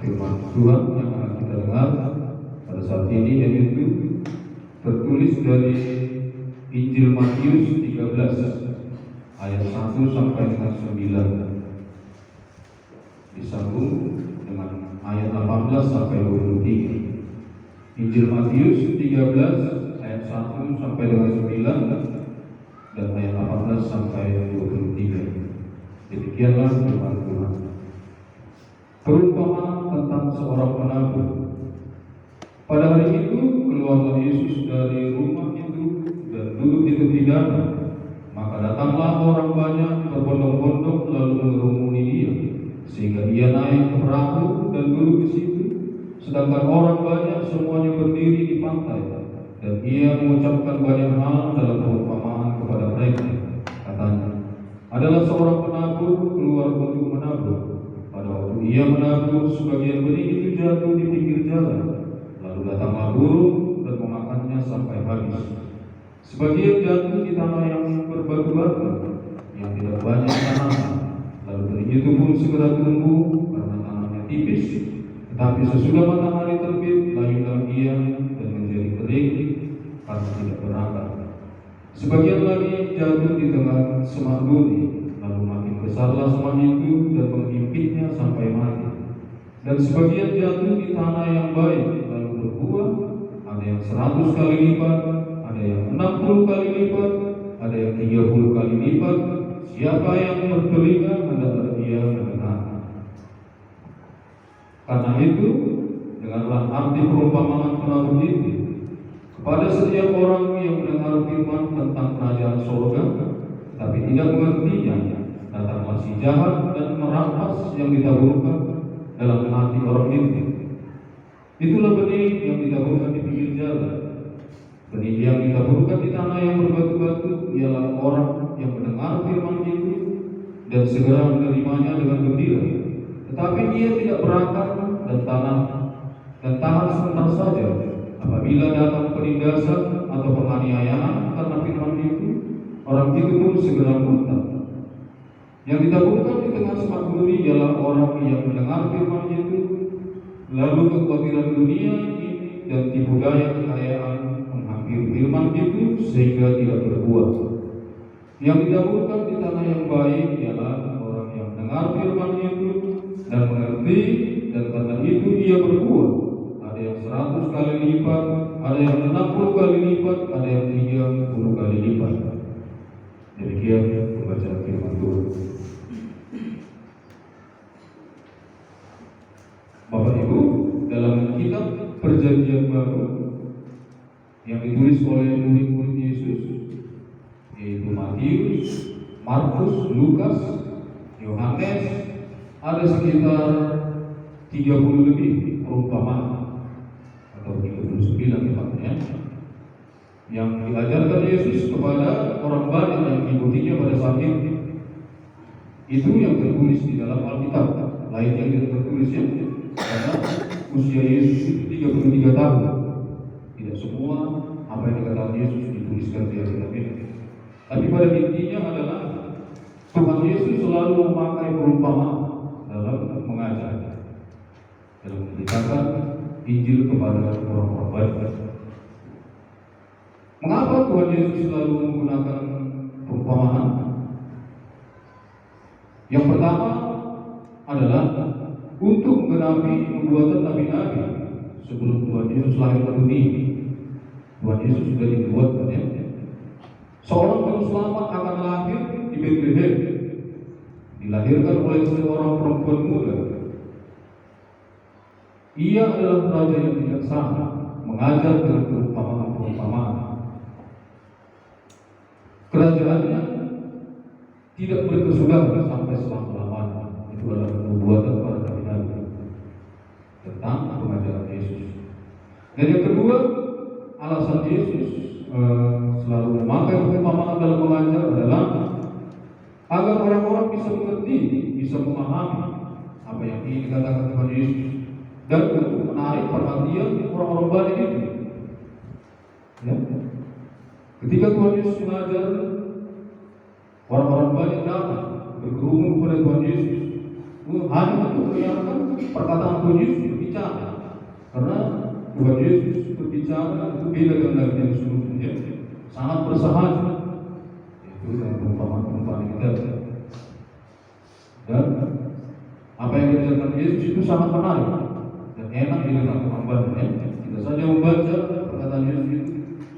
firman Tuhan yang akan kita dengar pada saat ini, yaitu tertulis dari Injil Matius 13 ayat 1 sampai dengan 9, disambung dengan ayat 18 sampai 23. Injil Matius 13 ayat 1 sampai dengan 9 dan ayat 18 sampai 23. Demikianlah firman Tuhan. Perumpamaan tentang seorang penabur. Pada hari itu keluarlah Yesus dari rumah itu dan duduk di tepi danau. Maka datanglah orang banyak berbondong-bondong lalu mengerumuni dia, sehingga ia naik ke perahu dan duduk di situ. Sedangkan orang banyak semuanya berdiri di pantai, dan ia mengucapkan banyak hal dalam perumpamaan kepada mereka. Katanya, adalah seorang penabur keluar untuk menabur. Pada waktu ia menabur, sebagian benih itu jatuh di pinggir jalan. Lalu datanglah burung dan memakannya sampai habis. Sebagian jatuh di tanah yang berbatu-batu, yang tidak banyak tanaman. Lalu benih itu pun segera tumbuh karena tanahnya tipis. Tetapi sesudah matahari terbit, layulah ia dan menjadi kering karena tidak berakar. Sebagian lagi jatuh di tengah semak duri, lalu makin besarlah semak itu dan menghimpitnya sampai mati. Dan sebagian jatuh di tanah yang baik, lalu berbuah, ada yang 100 kali lipat, ada yang 60 kali lipat, ada yang 30 kali lipat. Siapa yang bertelinga hendaklah ia mendengar. Karena itu, dengarlah arti perumpamaan penabur itu. Kepada setiap orang yang mendengar firman tentang kerajaan surga, tapi tidak mengertinya, datanglah si jahat dan merampas yang ditaburkan dalam hati orang itu. Itulah benih yang ditaburkan di pinggir jalan. Benih yang ditaburkan di tanah yang berbatu-batu ialah orang yang mendengar firman itu dan segera menerimanya dengan gembira. Tetapi ia tidak berakar dan tahan sebentar saja. Apabila datang penindasan atau penganiayaan karena firman itu, orang itu pun segera murtad. Yang ditaburkan di tengah semak duri ialah orang yang mendengar firman itu, lalu kekhawatiran dunia ini dan tipu daya kekayaan menghampiri firman itu sehingga tidak berbuah. Yang ditaburkan di tanah yang baik ialah orang yang mendengar firman itu dan mengerti, dan karena itu ia berbuah. Ada yang 100 kali lipat, ada yang 60 kali lipat, ada yang 30 kali lipat. Demikian pembacaan firman Tuhan. Bapak Ibu, dalam kitab Perjanjian Baru yang ditulis oleh murid-murid Yesus, yaitu Matius, Markus, Lukas, Yohanes, ada sekitar 30 lebih perumpamaan atau 39 tepatnya yang diajarkan Yesus kepada orang banyak yang mengikutinya pada saat itu. Itu yang tertulis di dalam Alkitab, lain yang tidak tertulis ya, karena usia Yesus itu 33 tahun. Tidak semua apa yang dikatakan Yesus dituliskan di Alkitab ini. Tapi pada intinya adalah Tuhan Yesus selalu memakai perumpamaan dalam mengajar, dalam memberitakan Injil kepada orang-orang banyak. Mengapa Tuhan Yesus selalu menggunakan perumpamaan? Yang pertama adalah untuk menggenapi nubuatan nabi-nabi sebelum Tuhan Yesus lahir ke dunia. Tuhan Yesus sudah dinubuatkan ya. Seorang juru selamat akan lahir di Bethlehem, dilahirkan oleh seorang perempuan muda. Ia adalah raja yang bijaksana, mengajar dengan perumpamaan-perumpamaan. Kerajaannya tidak berkesudahan sampai selama-lamanya. Itu adalah nubuatan para nabi-nabi tentang pengajaran Yesus. Dan yang kedua, alasan Yesus selalu memakai perumpamaan dalam mengajar adalah agar orang-orang bisa mengerti, bisa memahami apa yang ingin dikatakan Tuhan Yesus, dan untuk menarik perhatian orang-orang banyak itu. Ya. Ketika Tuhan Yesus mengajar, orang-orang banyak datang berkerumun kepada Tuhan Yesus hanya untuk mendengarkan perkataan Tuhan Yesus berbicara, karena Tuhan Yesus berbicara itu beda dengan Nabi yang sebelumnya, sangat bersahaja. Itu yang perumpamaan kita. Dan apa yang diajarkan Yesus itu sangat menarik dan enak didengar orang banyak. Kita saja membaca perkataan Yesus itu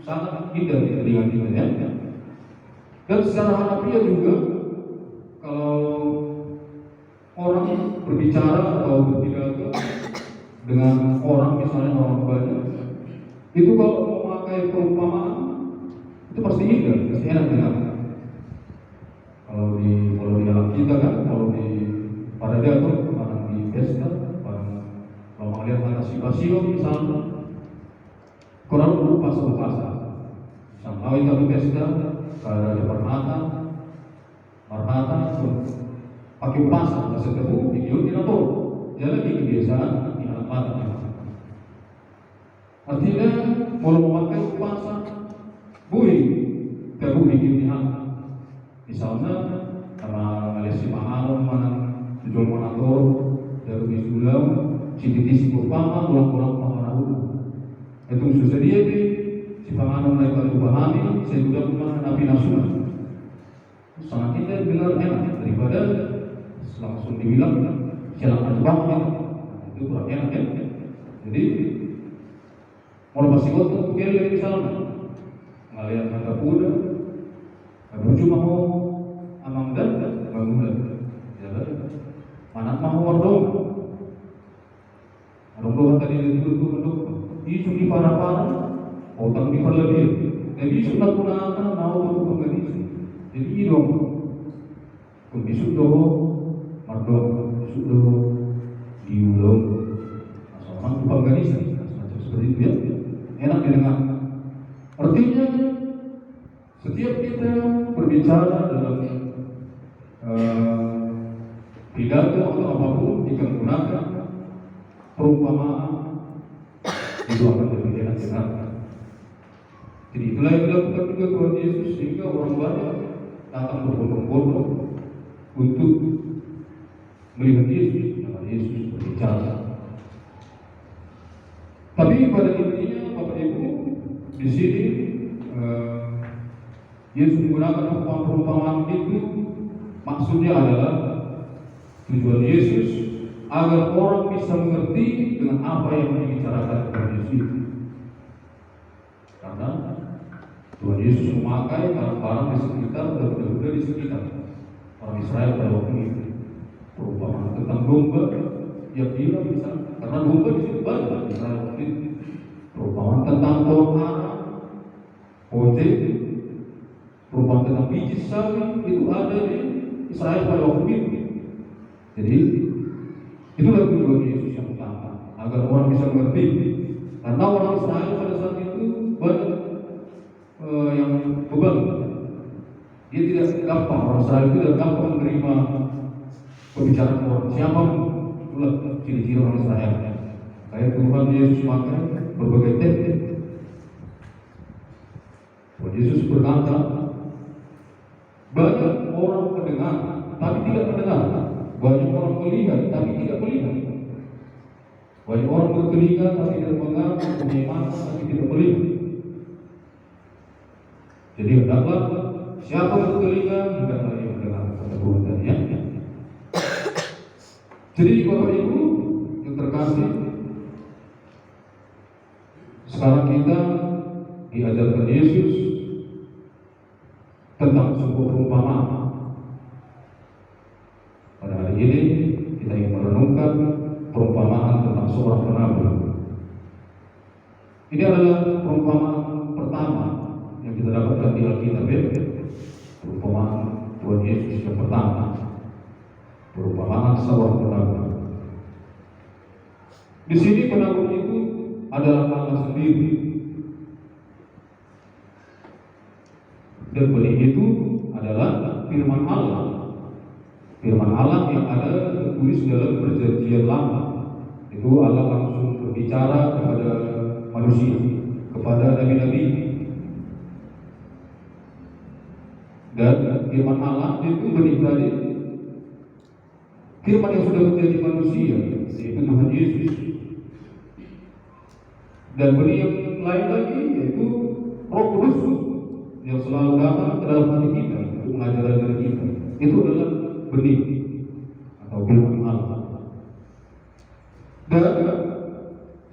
sangat indah di telinga kita ya. Dan secara harfiah juga, kalau orang berbicara atau berpidato dengan orang, misalnya orang banyak, itu kalau memakai perumpamaan itu pasti indah, pasti enak dengar. Kalau di alam kita kan, kalau di pada diatur, orang di pesta, kalau melihat antisipasi misalnya, kurang lupa satu pasal. Misalnya kita di pesta, ada marmata, pakai pasal, bahasa tebu, video tidak tahu, jadi kebiasaan di alam mata. Artinya, mau memakai pasal, boleh, tebu video di alam. Misalnya, karena Malaysia Maharam, mana tujuan manator, dari Bisulau, si Kupama, ulang-ulang pengarah. Itu susah dia, si pengarah mereka dipahami, saya sudah pernah Nabi Nasional. Sangat kita dengar enak daripada langsung dibilang silakan banget, itu kurang enak ya. Jadi, mau pasti waktu kira misalnya, ngalihat angka kuda. Buju mau amang dan bangunan, jalan. Mana mau ordong, ordong tadi itu untuk isu di para utang di perlebih. Jadi isu nak gunakan mau untuk mengenai. Jadi idom, isu doh, mardom, isu doh diulung, orang tu mengenai macam seperti itu ya. Enak didengar. Artinya setiap kita berbicara dalam pidato atau apapun, jika menggunakan perumpamaan, itu akan lebih enak dengar. Jadi itulah yang dilakukan juga Tuhan Yesus, sehingga orang banyak datang berbondong-bondong untuk melihat Yesus, karena Yesus berbicara. Tapi pada intinya, Bapak Ibu, di sini Yesus menggunakan perumpamaan itu, maksudnya adalah tujuan Yesus agar orang bisa mengerti dengan apa yang dibicarakan Tuhan Yesus. Karena Tuhan Yesus memakai barang-barang di sekitar dan benda di sekitar orang Israel pada waktu itu. Perumpamaan tentang domba, yang dia bisa, karena domba di situ banyak di Israel waktu itu. Perumpamaan tentang pohon ara, ojek, perumpamaan tentang biji sawi itu ada di Israel pada waktu itu. Jadi itulah tujuan Yesus yang utama, agar orang bisa mengerti. Karena orang Israel pada saat itu banyak yang beban. Dia tidak gampang, orang Israel itu tidak gampang menerima pembicaraan orang. Siapa itulah ciri-ciri orang Israel. Kayak Tuhan Yesus makan berbagai teknik. Tuhan Yesus berkata, banyak orang mendengar, tapi tidak mendengar. Banyak orang melihat, tapi tidak melihat. Banyak orang bertelinga, tapi tidak mendengar. Punya mata, tapi tidak melihat. Jadi hendaklah siapa bertelinga, hendaklah ia mendengar kata Tuhan tadi ya. Jadi Bapak Ibu yang terkasih, sekarang kita diajarkan Yesus tentang sebuah perumpamaan. Pada hari ini kita ingin merenungkan perumpamaan tentang seorang penabuh. Ini adalah perumpamaan pertama yang kita dapatkan di Alkitab ya. Perumpamaan Tuhan Yesus yang pertama, perumpamaan seorang penabuh. Di sini penabuh itu adalah Allah sendiri, dan benih itu adalah firman Allah. Firman Allah yang ada tertulis dalam Perjanjian Lama. Itu Allah langsung berbicara kepada manusia, kepada nabi-nabi. Dan firman Allah itu benih tadi firman yang sudah menjadi manusia, yaitu Tuhan Yesus. Dan benih yang lain lagi yaitu Roh Kudus yang selalu datang ke dalam hati kita untuk mengajar kita. Itu adalah benih atau firman Allah. Dan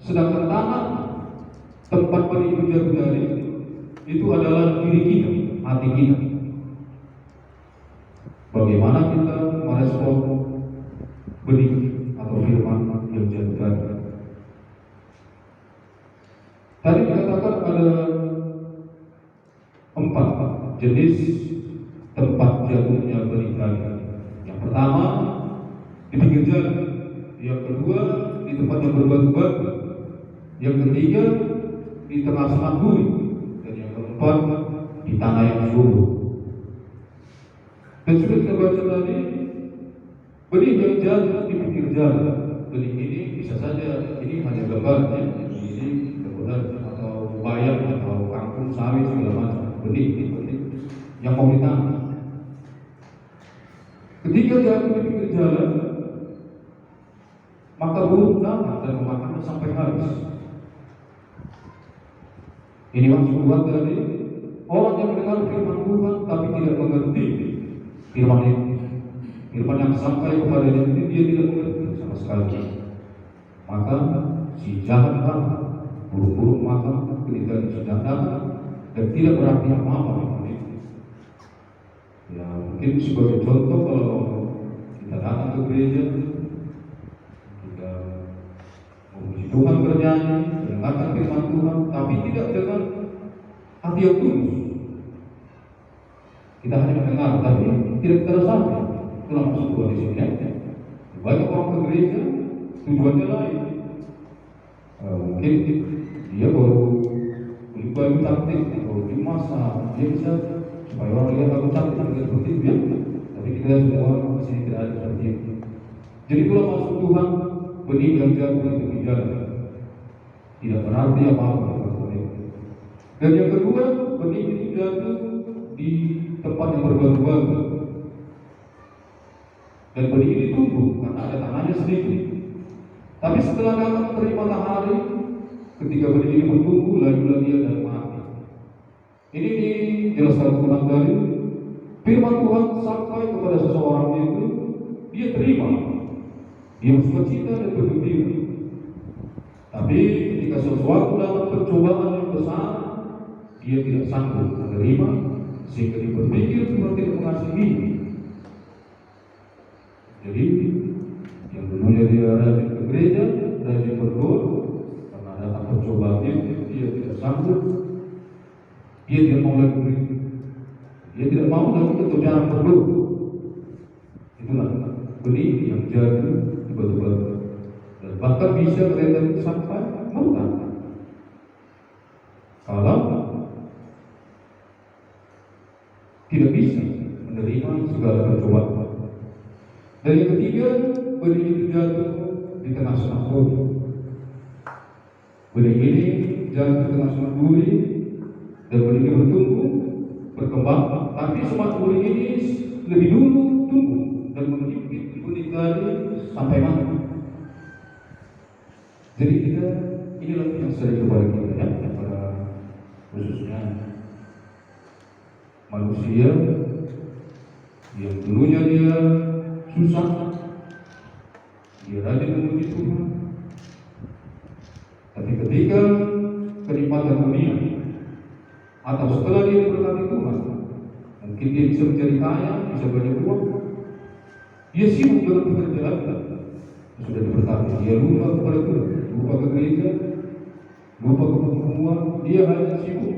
sedangkan tanah tempat benih itu jatuh dari itu adalah diri kita, hati kita. Bagaimana kita merespon benih atau firman yang jatuh dari. Tadi dikatakan ada 4 jenis tempat jatuhnya benih tadi. Yang pertama di pinggir jalan, yang kedua di tempat yang berbatu-batu, yang ketiga di tengah semak bumi, dan yang keempat di tanah yang subur. Dan sudah kita baca tadi, benih yang jatuh di pinggir jalan. Benih ini bisa saja ini hanya gambarnya, ini atau bayam atau kangkung, sawit segala macam. Benih yang mau ditanam. Ketika jatuh di pinggir jalan, maka burung datang dan memakannya sampai habis. Ini maksud buat dari orang yang mendengar firman Tuhan tapi tidak mengerti firman ini. Firman yang sampai kepada dia tidak mengerti sama sekali. Maka si jahat datang, burung-burung makan ketika sedang datang dan tidak berarti apa-apa. Ya mungkin sebagai contoh, kalau kita datang ke gereja, kita memuji Tuhan, bernyanyi, mendengarkan firman Tuhan, tapi tidak dengan hati yang tulus. Kita hanya mendengar, tapi tidak kita rasakan. Itulah maksud Tuhan di sini. Banyak orang ke gereja tujuannya lain. Mungkin dia baru beli baju cantik atau dimasak, dia bisa supaya orang lihat aku cantik seperti itu ya. Tapi kita semua di sini tidak ada seperti itu. Jadi itulah maksud Tuhan, benih yang jatuh di pinggir jalan tidak berarti apa-apa. Dan yang kedua, benih itu jatuh di tempat yang berbatu-batu. Dan benih ini tumbuh karena ada tanahnya sedikit. Tapi setelah datang terik matahari, ketika benih ini bertumbuh, lajulah dia dan mati. Ini dijelaskan Tuhan dari firman Tuhan sampai kepada seseorang itu, dia terima, dia bersukacita dan bergembira. Tapi ketika sesuatu dalam pencobaan yang besar, dia tidak sanggup menerima, sehingga dia berpikir Tuhan tidak mengasihi. Jadi yang dulunya dia rajin ke gereja, rajin berdoa, karena datang percobaan itu, dia tidak sanggup. Dia tidak mau lagi begitu. Dia tidak mau lagi untuk cara berdoa. Itulah benih yang jatuh di batu-batu. Dan bahkan bisa kereta sampai murtad. Kalau tidak bisa menerima segala percobaan. Dan yang ketiga, benih itu jatuh di tengah semak bumi. Benih ini jatuh di tengah semak bumi. Dan benih ini bertumbuh, berkembang, tapi semak bumi ini lebih dulu tumbuh dan menghimpit benih tadi sampai mati. Jadi kita, inilah yang sering kepada kita ya, kepada khususnya manusia yang dulunya dia susah, dia rajin memuji Tuhan, tapi ketika kenikmatan dunia atau setelah dia diberkati Tuhan, mungkin dia bisa menjadi kaya, bisa banyak uang, dia sibuk dengan pekerjaan, sudah diberkati, dia lupa kepada Tuhan, lupa ke gereja, lupa ke pertemuan, dia hanya sibuk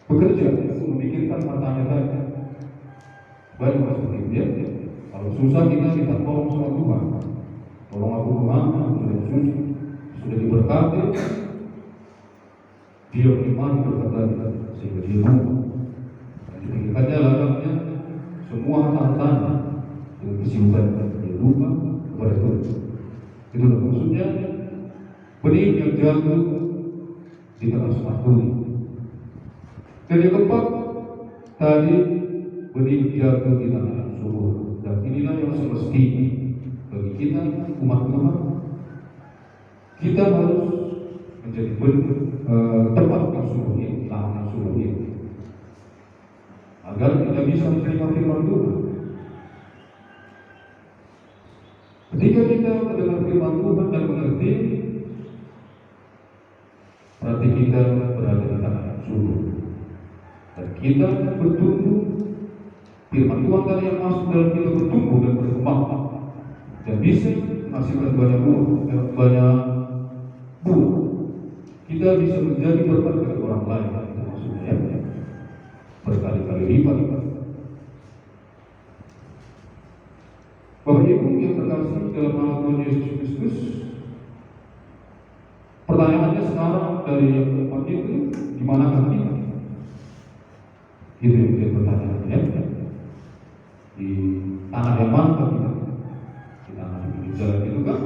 bekerja untuk memikirkan hartanya saja. Banyak seperti itu ya. Kalau susah kita minta tolong sama Tuhan, tolong aku Tuhan, sudah susah, sudah diberkati, dia menikmati berkat sehingga dia lupa. Dan dipikirkannya ladangnya semua harta-hartanya dengan kesibukan dia lupa kepada Tuhan. Itulah maksudnya benih yang jatuh di tengah semak bumi. Dan yang keempat tadi, benih jatuh di tanah yang subur. Dan inilah yang semestinya bagi kita umat Tuhan. Kita harus menjadi tempat yang sungguh, lahan yang sungguh, agar kita bisa menerima firman Tuhan. Ketika kita mendengar firman Tuhan dan mengerti, berarti kita berada di tanah yang subur, dan kita bertumbuh. Firman Tuhan tadi yang masuk dalam kita bertumbuh dan berkembang, dan bisa menghasilkan banyak buah. Kita bisa menjadi berkat bagi orang lain, maksudnya berkali-kali lipat. Bapak Ibu yang terkasih dalam nama Tuhan Yesus Kristus, pertanyaannya sekarang dari yang keempat itu, di manakah kita? Itu yang dia pertanyaannya. Di tanah yang mana kita? Di tanah yang di jalan itu kan?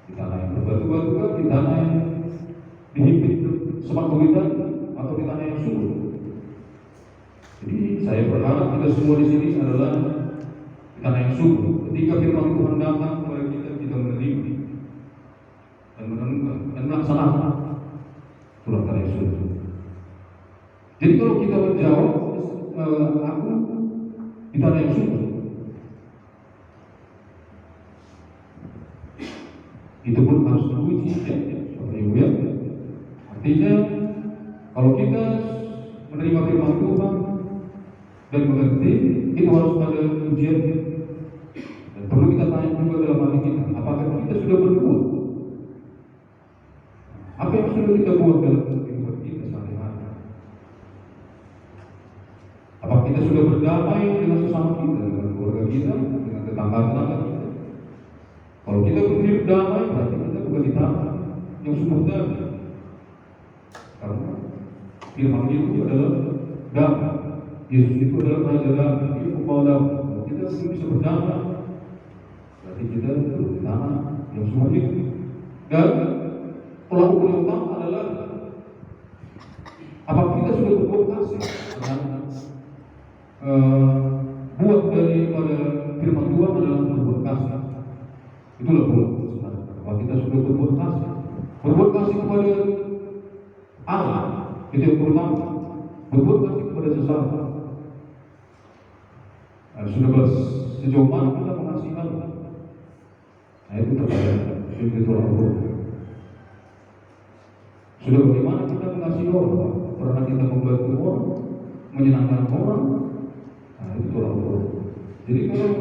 Di tanah yang berbatu-batu kan? Di tanah yang dihimpit semak bukit, atau di tanah yang subur? Jadi saya berharap kita semua di sini adalah di tanah yang subur. Ketika firman Tuhan datang kepada kita, kita menerima dan menemukan dan melaksanakan surat tanah yang subur. Jadi kalau kita menjawab, aku di tanah yang subur, itu pun harus diuji, ya, Bapak Ibu ya. Artinya kalau kita menerima firman Tuhan dan mengerti, itu harus ada ujian. Dan perlu kita tanya juga dalam hati kita, apakah kita sudah berbuat? Apa yang sudah kita buat dalam kehidupan kita sehari-hari? Apakah kita sudah berdamai dengan sesama kita, dengan keluarga kita, dengan tetangga-tetangga kita? Kalau kita hidup damai, berarti kita bukan di tanah yang subur tadi. Karena firman itu adalah damai. Yesus itu adalah Raja damai. Dia membawa damai. Kalau kita belum bisa berdamai, berarti kita belum di tanah yang subur itu. Dan tolak ukur yang utama adalah apakah kita sudah berbuat kasih buat daripada firman Tuhan adalah berbuat kasih. Itulah buat sebenarnya. Kalau kita sudah berbuat kasih kepada Allah, itu yang pertama. Berbuat kasih kepada sesama. Sudah sejauh mana kita mengasihi Allah? Nah, itu terkait itu Allah. Sudah bagaimana kita mengasihi orang? Pernah kita membantu orang, menyenangkan orang? Nah, itu Allah. Jadi kalau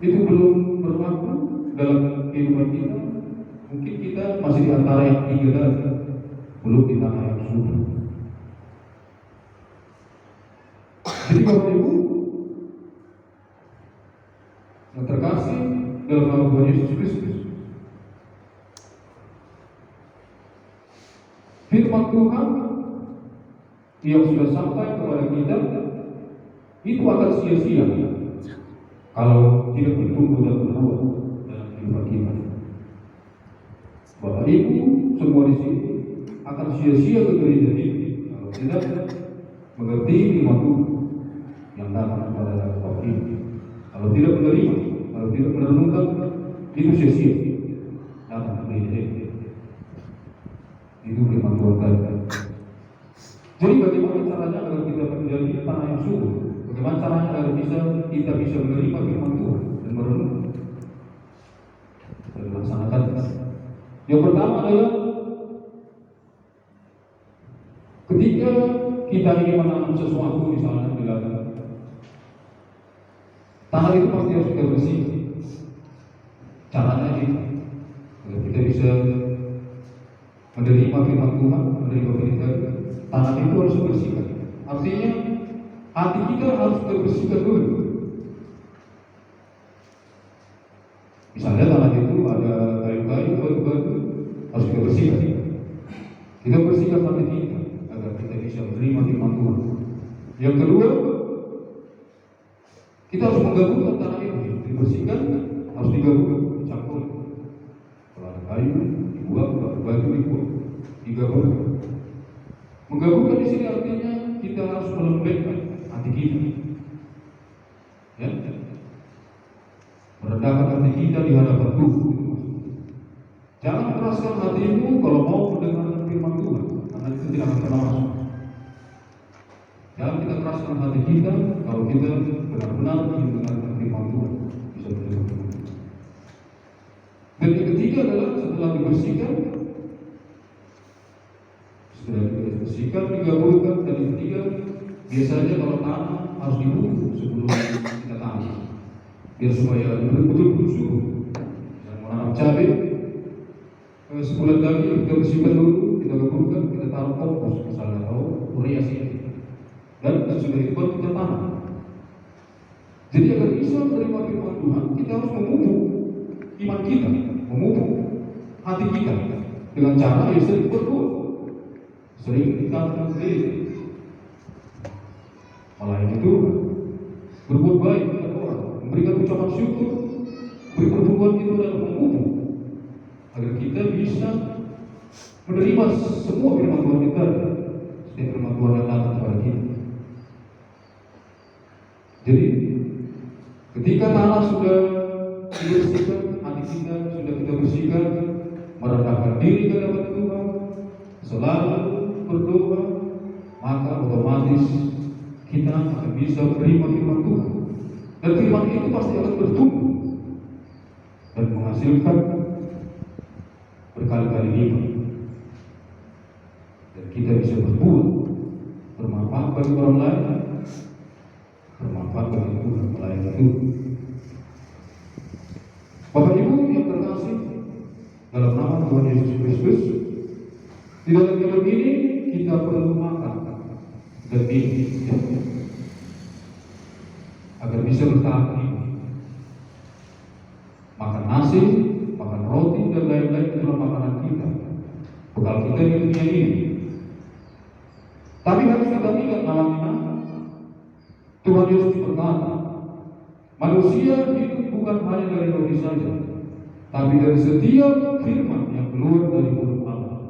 itu belum berlaku dalam kehidupan kita, mungkin kita masih di antara yang tiga tadi, belum di tanah yang subur. Jadi Bapak Ibu yang terkasih dalam nama Tuhan Yesus Kristus, firman Tuhan yang sudah sampai kepada kita itu akan sia-sia kalau tidak bertumbuh dan berbuah dalam kehidupan kita. Bapak Ibu semua di sini akan sia-sia ke gereja ini kalau tidak mengerti firman Tuhan yang datang kepada Bapak Ibu. Kalau tidak menerima, kalau tidak merenungkan, itu sia-sia datang ke gereja ini. Itu firman Tuhan tadi. Jadi bagaimana caranya agar kita menjadi tanah yang subur? Bagaimana caranya agar kita bisa menerima firman Tuhan dan merenung dan melaksanakan? Yang pertama adalah ketika kita ingin menanam sesuatu, misalnya di ladang, tanah itu pasti harus kita bersihkan. Caranya itu agar kita bisa menerima firman Tuhan, menerima berita, tanah itu harus dibersihkan. Artinya hati kita harus kita bersihkan dulu. Misalnya tanah itu ada kayu-kayu, batu-batu, harus kita bersihkan. Kita bersihkan hati kita agar kita bisa menerima firman Tuhan. Yang kedua, kita harus menggabungkan tanah itu, dibersihkan, harus digabungkan, dicampur. Kalau ada kayu, dibuang, kalau batu dibuang, digabungkan. Menggabungkan di sini artinya kita harus melembekkan hati kita. merendahkan hati kita di hadapan Tuhan. Jangan keraskan hatimu kalau mau mendengar firman Tuhan, karena itu tidak akan pernah masuk. Jangan kita keraskan hati kita kalau kita benar-benar ingin mendengarkan firman Tuhan. Bisa betul. Dan yang ketiga adalah setelah dibersihkan, digabungkan. Dan yang ketiga, biasanya kalau tanah harus dibungkus sebelum kita tanam, biar supaya betul-betul subur. Dan menanam cabai, sebulan lagi kita bersihkan dulu, kita gabungkan, kita taruh kompos misalnya atau urea sini, dan sesudah itu baru kita tanam. Jadi agar bisa menerima firman Tuhan, kita harus memupuk iman kita, memupuk hati kita dengan cara yang sering berdoa, sering kita gereja, melayani Tuhan, berbuat baik kepada orang, memberikan ucapan syukur, beri pertumbuhan kita dalam memupuk agar kita bisa menerima semua firman Tuhan kita, setiap firman Tuhan yang datang kepada kita. Jadi ketika tanah sudah dibersihkan, hati kita sudah kita bersihkan, merendahkan diri ke hadapan Tuhan, selalu berdoa, maka otomatis kita akan bisa menerima firman Tuhan. Dan firman itu pasti akan bertumbuh dan menghasilkan berkali-kali lipat. Dan kita bisa berbuat bermanfaat bagi orang lain, bermanfaat bagi Tuhan, melayani Tuhan. Bapak Ibu yang terkasih dalam nama Tuhan Yesus Kristus, di dalam hidup ini kita perlu makan dan minum agar bisa bertahan hidup. Makan nasi, makan roti dan lain-lain adalah makanan kita, bekal kita di dunia ini. Tapi harus kita ingat malam Tuhan Yesus berkata, manusia hidup bukan hanya dari roti saja, tapi dari setiap firman yang keluar dari mulut Allah.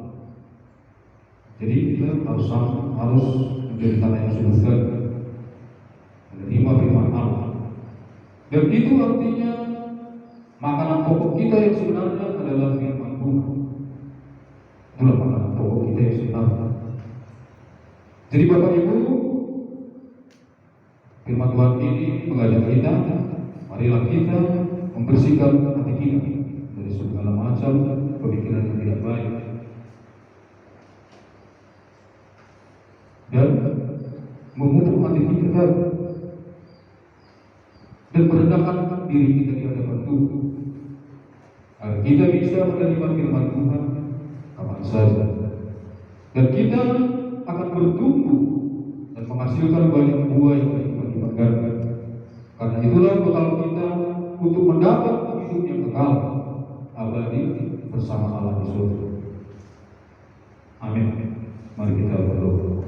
Jadi kita harus menjadi tanah yang subur, menerima firman Allah. Dan itu artinya makanan pokok kita yang sebenarnya adalah firman Tuhan. Itulah makanan pokok kita yang sebenarnya. Jadi Bapak Ibu, firman Tuhan ini mengajak kita, marilah kita membersihkan hati kita dari segala macam pemikiran yang tidak baik, dan memupuk hati kita dan merendahkan diri kita di hadapan Tuhan, agar kita bisa menerima firman Tuhan kapan saja, dan kita akan bertumbuh dan menghasilkan banyak buah yang dibanggakan. Karena itulah bekal kita untuk mendapat hidup yang kekal abadi bersama Allah di surga. Amin. Mari kita berdoa.